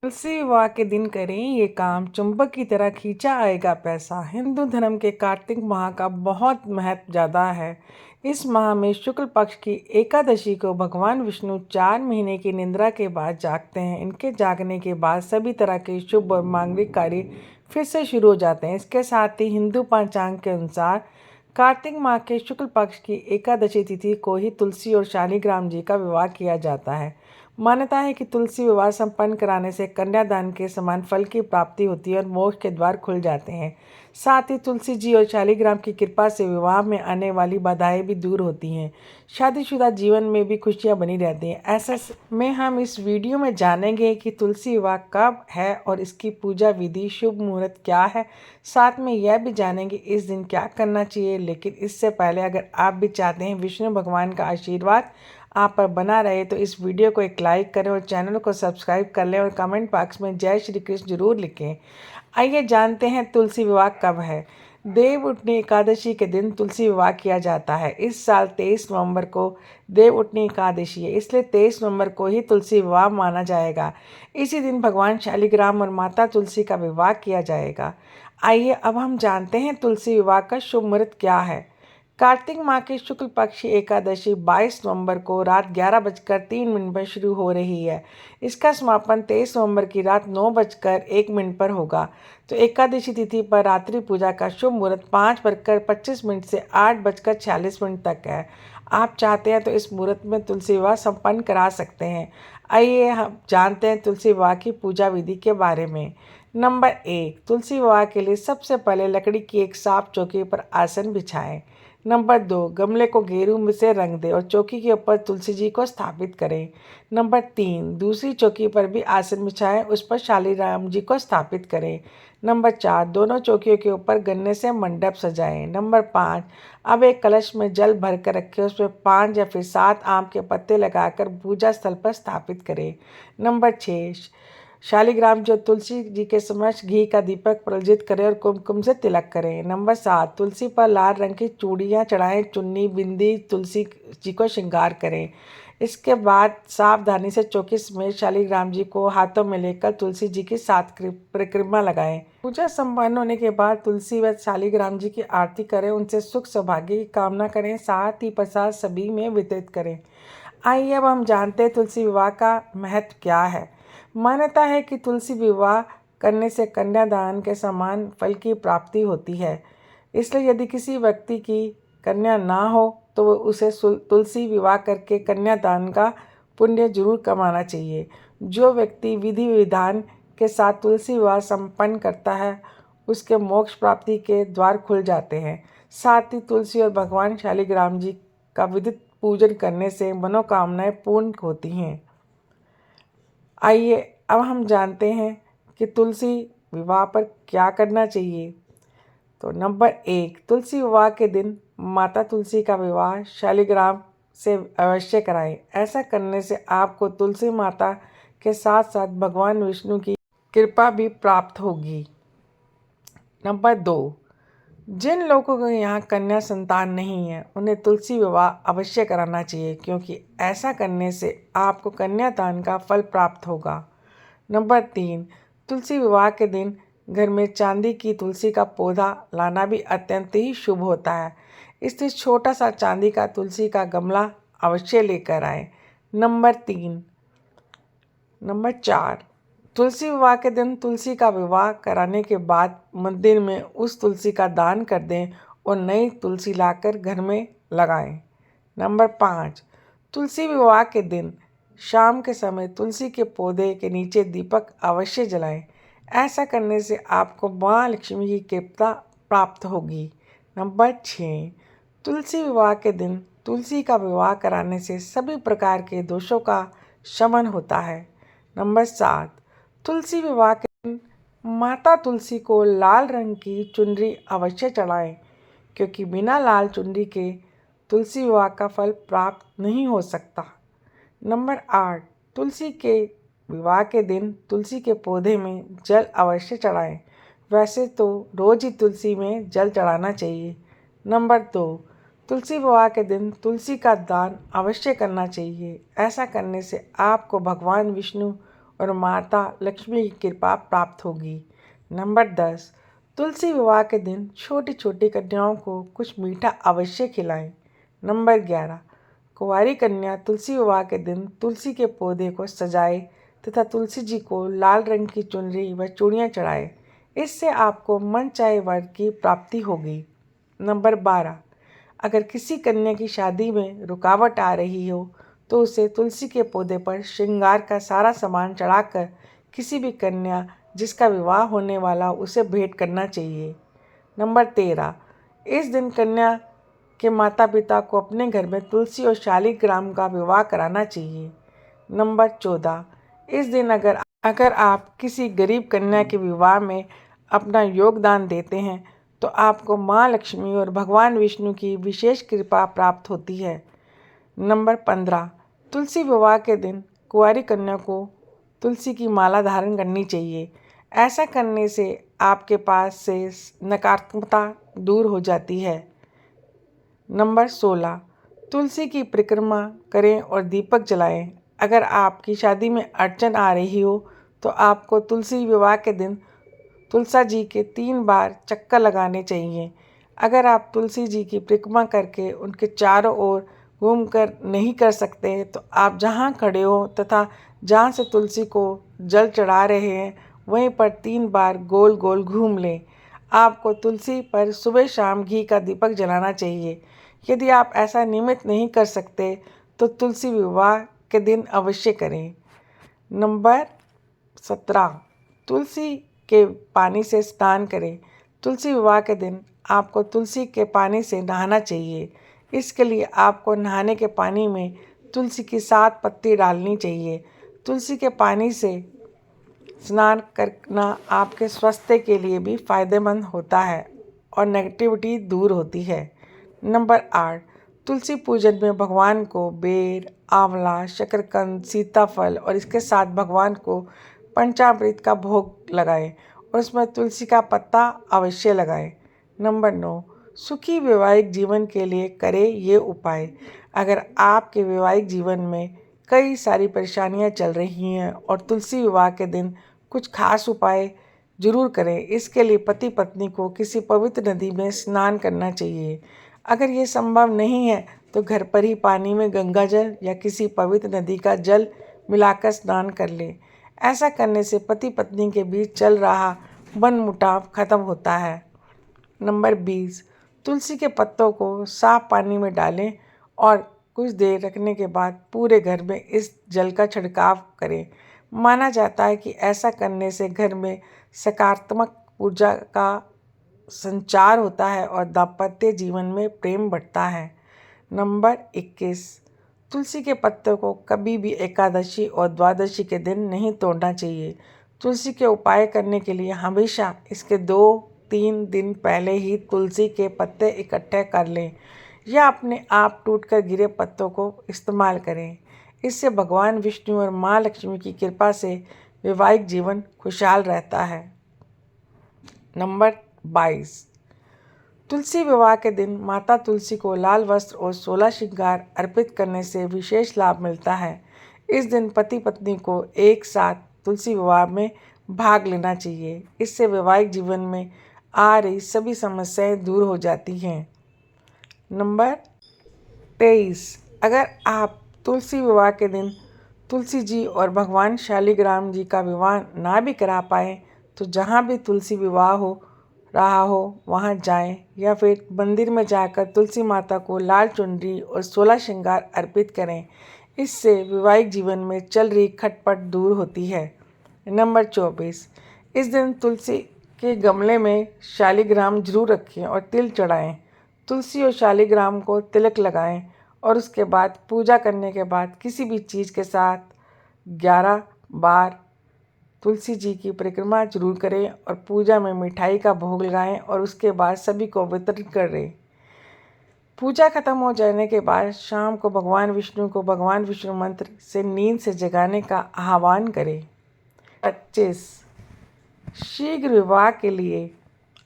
तुलसी विवाह के दिन करें ये काम, चुंबक की तरह खींचा आएगा पैसा। हिंदू धर्म के कार्तिक माह का बहुत महत्व ज़्यादा है। इस माह में शुक्ल पक्ष की एकादशी को भगवान विष्णु 4 महीने की निद्रा के बाद जागते हैं। इनके जागने के बाद सभी तरह के शुभ और मांगलिक कार्य फिर से शुरू हो जाते हैं। इसके साथ ही हिंदू पंचांग के अनुसार कार्तिक माह के शुक्ल पक्ष की एकादशी तिथि को ही तुलसी और शालिग्राम जी का विवाह किया जाता है। मान्यता है कि तुलसी विवाह संपन्न कराने से कन्यादान के समान फल की प्राप्ति होती है और मोक्ष के द्वार खुल जाते हैं। साथ ही तुलसी जी और शालिग्राम की कृपा से विवाह में आने वाली बाधाएं भी दूर होती हैं। शादीशुदा जीवन में भी खुशियां बनी रहती हैं। ऐसे में हम इस वीडियो में जानेंगे कि तुलसी विवाह कब है और इसकी पूजा विधि, शुभ मुहूर्त क्या है। साथ में यह भी जानेंगे इस दिन क्या करना चाहिए। लेकिन इससे पहले अगर आप भी चाहते हैं विष्णु भगवान का आशीर्वाद आप पर बना रहे तो इस वीडियो को एक लाइक करें और चैनल को सब्सक्राइब कर लें और कमेंट बॉक्स में जय श्री कृष्ण जरूर लिखें। आइए जानते हैं तुलसी विवाह कब है। देव उठनी एकादशी के दिन तुलसी विवाह किया जाता है। इस साल 23 नवंबर को देव उठनी एकादशी है, इसलिए 23 नवंबर को ही तुलसी विवाह माना जाएगा। इसी दिन भगवान शालिग्राम और माता तुलसी का विवाह किया जाएगा। आइए अब हम जानते हैं तुलसी विवाह का शुभ मुहूर्त क्या है। कार्तिक माह की शुक्ल पक्ष की एकादशी 22 नवंबर को रात 11:03 पर शुरू हो रही है। इसका समापन 23 नवंबर की रात 9:01 पर होगा। तो एकादशी तिथि पर रात्रि पूजा का शुभ मुहूर्त 5:25 से 8:46 तक है। आप चाहते हैं तो इस मुहूर्त में तुलसी विवाह संपन्न करा सकते हैं। आइए हम जानते हैं तुलसी विवाह की पूजा विधि के बारे में। नंबर 1, तुलसी विवाह के लिए सबसे पहले लकड़ी की एक साफ चौकी पर आसन बिछाएं। नंबर 2, गमले को गेरू से रंग दें और चौकी के ऊपर तुलसी जी को स्थापित करें। नंबर 3, दूसरी चौकी पर भी आसन बिछाएं, उस पर शालिग्राम जी को स्थापित करें। नंबर 4, दोनों चौकियों के ऊपर गन्ने से मंडप सजाएं। नंबर 5, अब एक कलश में जल भर कर रखें, उसमें 5 या फिर 7 आम के पत्ते लगाकर पूजा स्थल पर स्थापित करें। नंबर 6, शालिग्राम जो तुलसी जी के समक्ष घी का दीपक प्रज्वलित करें और कुमकुम से तिलक करें। नंबर 7, तुलसी पर लाल रंग की चूड़ियाँ चढ़ाएं, चुन्नी बिंदी तुलसी जी को श्रृंगार करें। इसके बाद सावधानी से चौकी समेत शालिग्राम जी को हाथों में लेकर तुलसी जी की 7 परिक्रमा लगाएं। पूजा संपन्न होने के बाद तुलसी व शालिग्राम जी की आरती करें, उनसे सुख सौभाग्य की कामना करें, साथ ही प्रसाद सभी में वितरित करें। आइए अब हम जानते हैं तुलसी विवाह का महत्व क्या है। मान्यता है कि तुलसी विवाह करने से कन्यादान के समान फल की प्राप्ति होती है। इसलिए यदि किसी व्यक्ति की कन्या ना हो तो उसे तुलसी विवाह करके कन्यादान का पुण्य जरूर कमाना चाहिए। जो व्यक्ति विधि विधान के साथ तुलसी विवाह संपन्न करता है उसके मोक्ष प्राप्ति के द्वार खुल जाते हैं। साथ ही तुलसी और भगवान शालिग्राम जी का विधित पूजन करने से मनोकामनाएं पूर्ण होती हैं। आइए अब हम जानते हैं कि तुलसी विवाह पर क्या करना चाहिए। तो नंबर 1, तुलसी विवाह के दिन माता तुलसी का विवाह शालिग्राम से अवश्य कराएं। ऐसा करने से आपको तुलसी माता के साथ साथ भगवान विष्णु की कृपा भी प्राप्त होगी। नंबर 2, जिन लोगों को यहाँ कन्या संतान नहीं है उन्हें तुलसी विवाह अवश्य कराना चाहिए, क्योंकि ऐसा करने से आपको कन्यादान का फल प्राप्त होगा। नंबर 3, तुलसी विवाह के दिन घर में चांदी की तुलसी का पौधा लाना भी अत्यंत ही शुभ होता है। इसलिए छोटा सा चांदी का तुलसी का गमला अवश्य लेकर आए। नंबर 4, तुलसी विवाह के दिन तुलसी का विवाह कराने के बाद मंदिर में उस तुलसी का दान कर दें और नई तुलसी लाकर घर में लगाएं। नंबर 5, तुलसी विवाह के दिन शाम के समय तुलसी के पौधे के नीचे दीपक अवश्य जलाएं। ऐसा करने से आपको माँ लक्ष्मी की कृपा प्राप्त होगी। नंबर 6, तुलसी विवाह के दिन तुलसी का विवाह कराने से सभी प्रकार के दोषों का शमन होता है। नंबर 7, तुलसी विवाह के दिन माता तुलसी को लाल रंग की चुनरी अवश्य चढ़ाएं, क्योंकि बिना लाल चुनरी के तुलसी विवाह का फल प्राप्त नहीं हो सकता। नंबर 8, तुलसी के विवाह के दिन तुलसी के पौधे में जल अवश्य चढ़ाएं। वैसे तो रोज ही तुलसी में जल चढ़ाना चाहिए। नंबर 2, तुलसी विवाह के दिन तुलसी का दान अवश्य करना चाहिए। ऐसा करने से आपको भगवान विष्णु और माता लक्ष्मी की कृपा प्राप्त होगी। नंबर 10, तुलसी विवाह के दिन छोटी छोटी कन्याओं को कुछ मीठा अवश्य खिलाएं। नंबर 11, कुंवारी कन्या तुलसी विवाह के दिन तुलसी के पौधे को सजाए तथा तुलसी जी को लाल रंग की चुनरी व चूड़ियाँ चढ़ाए। इससे आपको मनचाहे वर की प्राप्ति होगी। नंबर 12, अगर किसी कन्या की शादी में रुकावट आ रही हो तो उसे तुलसी के पौधे पर श्रृंगार का सारा सामान चढ़ाकर किसी भी कन्या जिसका विवाह होने वाला उसे भेंट करना चाहिए। नंबर 13, इस दिन कन्या के माता पिता को अपने घर में तुलसी और शालिग्राम का विवाह कराना चाहिए। नंबर 14, इस दिन अगर आप किसी गरीब कन्या के विवाह में अपना योगदान देते हैं तो आपको माँ लक्ष्मी और भगवान विष्णु की विशेष कृपा प्राप्त होती है। नंबर 15, तुलसी विवाह के दिन कुंवारी कन्या को तुलसी की माला धारण करनी चाहिए। ऐसा करने से आपके पास से नकारात्मकता दूर हो जाती है। नंबर 16, तुलसी की परिक्रमा करें और दीपक जलाएं। अगर आपकी शादी में अड़चन आ रही हो तो आपको तुलसी विवाह के दिन तुलसा जी के 3 बार चक्कर लगाने चाहिए। अगर आप तुलसी जी की परिक्रमा करके उनके चारों ओर घूमकर नहीं कर सकते तो आप जहाँ खड़े हो तथा जहाँ से तुलसी को जल चढ़ा रहे हैं वहीं पर 3 बार गोल गोल घूम लें। आपको तुलसी पर सुबह शाम घी का दीपक जलाना चाहिए। यदि आप ऐसा नियमित नहीं कर सकते तो तुलसी विवाह के दिन अवश्य करें। नंबर 17, तुलसी के पानी से स्नान करें। तुलसी विवाह के दिन आपको तुलसी के पानी से नहाना चाहिए। इसके लिए आपको नहाने के पानी में तुलसी की 7 पत्ती डालनी चाहिए। तुलसी के पानी से स्नान करना आपके स्वास्थ्य के लिए भी फायदेमंद होता है और नेगेटिविटी दूर होती है। नंबर 8, तुलसी पूजन में भगवान को बेर, आंवला, शकरकंद, सीताफल और इसके साथ भगवान को पंचामृत का भोग लगाएं और उसमें तुलसी का पत्ता अवश्य लगाएं। नंबर 9, सुखी वैवाहिक जीवन के लिए करें ये उपाय। अगर आपके वैवाहिक जीवन में कई सारी परेशानियां चल रही हैं और तुलसी विवाह के दिन कुछ खास उपाय जरूर करें। इसके लिए पति पत्नी को किसी पवित्र नदी में स्नान करना चाहिए। अगर ये संभव नहीं है तो घर पर ही पानी में गंगा जल या किसी पवित्र नदी का जल मिलाकर स्नान कर लें। ऐसा करने से पति पत्नी के बीच चल रहा मनमुटाव खत्म होता है। नंबर 20, तुलसी के पत्तों को साफ पानी में डालें और कुछ देर रखने के बाद पूरे घर में इस जल का छिड़काव करें। माना जाता है कि ऐसा करने से घर में सकारात्मक ऊर्जा का संचार होता है और दाम्पत्य जीवन में प्रेम बढ़ता है। नंबर 21, तुलसी के पत्तों को कभी भी एकादशी और द्वादशी के दिन नहीं तोड़ना चाहिए। तुलसी के उपाय करने के लिए हमेशा इसके 2-3 दिन पहले ही तुलसी के पत्ते इकट्ठे कर लें या अपने आप टूटकर गिरे पत्तों को इस्तेमाल करें। इससे भगवान विष्णु और माँ लक्ष्मी की कृपा से वैवाहिक जीवन खुशहाल रहता है। नंबर 22, तुलसी विवाह के दिन माता तुलसी को लाल वस्त्र और 16 श्रृंगार अर्पित करने से विशेष लाभ मिलता है। इस दिन पति पत्नी को एक साथ तुलसी विवाह में भाग लेना चाहिए। इससे वैवाहिक जीवन में आ रही सभी समस्याएं दूर हो जाती हैं। नंबर 23, अगर आप तुलसी विवाह के दिन तुलसी जी और भगवान शालिग्राम जी का विवाह ना भी करा पाएँ तो जहाँ भी तुलसी विवाह हो रहा हो वहाँ जाएं या फिर मंदिर में जाकर तुलसी माता को लाल चुनरी और 16 श्रृंगार अर्पित करें। इससे वैवाहिक जीवन में चल रही खटपट दूर होती है। नंबर 24, इस दिन तुलसी के गमले में शालिग्राम जरूर रखें और तिल चढ़ाएं। तुलसी और शालिग्राम को तिलक लगाएं और उसके बाद पूजा करने के बाद किसी भी चीज़ के साथ 11 बार तुलसी जी की परिक्रमा जरूर करें और पूजा में मिठाई का भोग लगाएं और उसके बाद सभी को वितरित करें। पूजा खत्म हो जाने के बाद शाम को भगवान विष्णु को भगवान विष्णु मंत्र से नींद से जगाने का आह्वान करें। 25, शीघ्र विवाह के लिए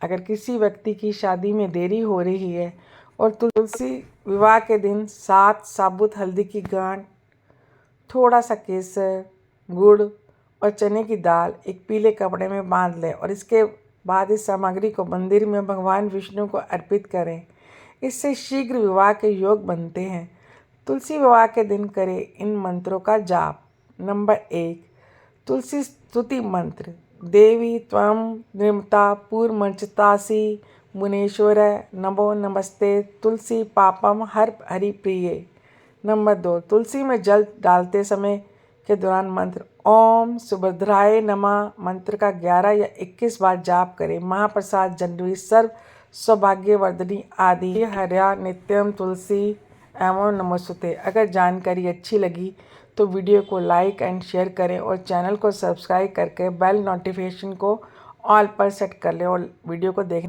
अगर किसी व्यक्ति की शादी में देरी हो रही है और तुलसी विवाह के दिन 7 साबुत हल्दी की गांठ, थोड़ा सा केसर, गुड़ और चने की दाल एक पीले कपड़े में बांध लें और इसके बाद इस सामग्री को मंदिर में भगवान विष्णु को अर्पित करें। इससे शीघ्र विवाह के योग बनते हैं। तुलसी विवाह के दिन करें इन मंत्रों का जाप। नंबर 1, तुलसी स्तुति मंत्र। देवी त्वं निर्मता पूर्वमर्चितासि मुनेश्वर नमो नमस्ते तुलसी पापम हर हरि प्रिय। नंबर 2, तुलसी में जल डालते समय के दौरान मंत्र ओम सुभद्राय नमः मंत्र का 11 या 21 बार जाप करें। महाप्रसाद जनवरी सर्व सौभाग्यवर्धिनी आदि हर्या नित्यम तुलसी एवं नमोस्तुते। अगर जानकारी अच्छी लगी तो वीडियो को लाइक एंड शेयर करें और चैनल को सब्सक्राइब करके बेल नोटिफिकेशन को ऑल पर सेट कर लें और वीडियो को देख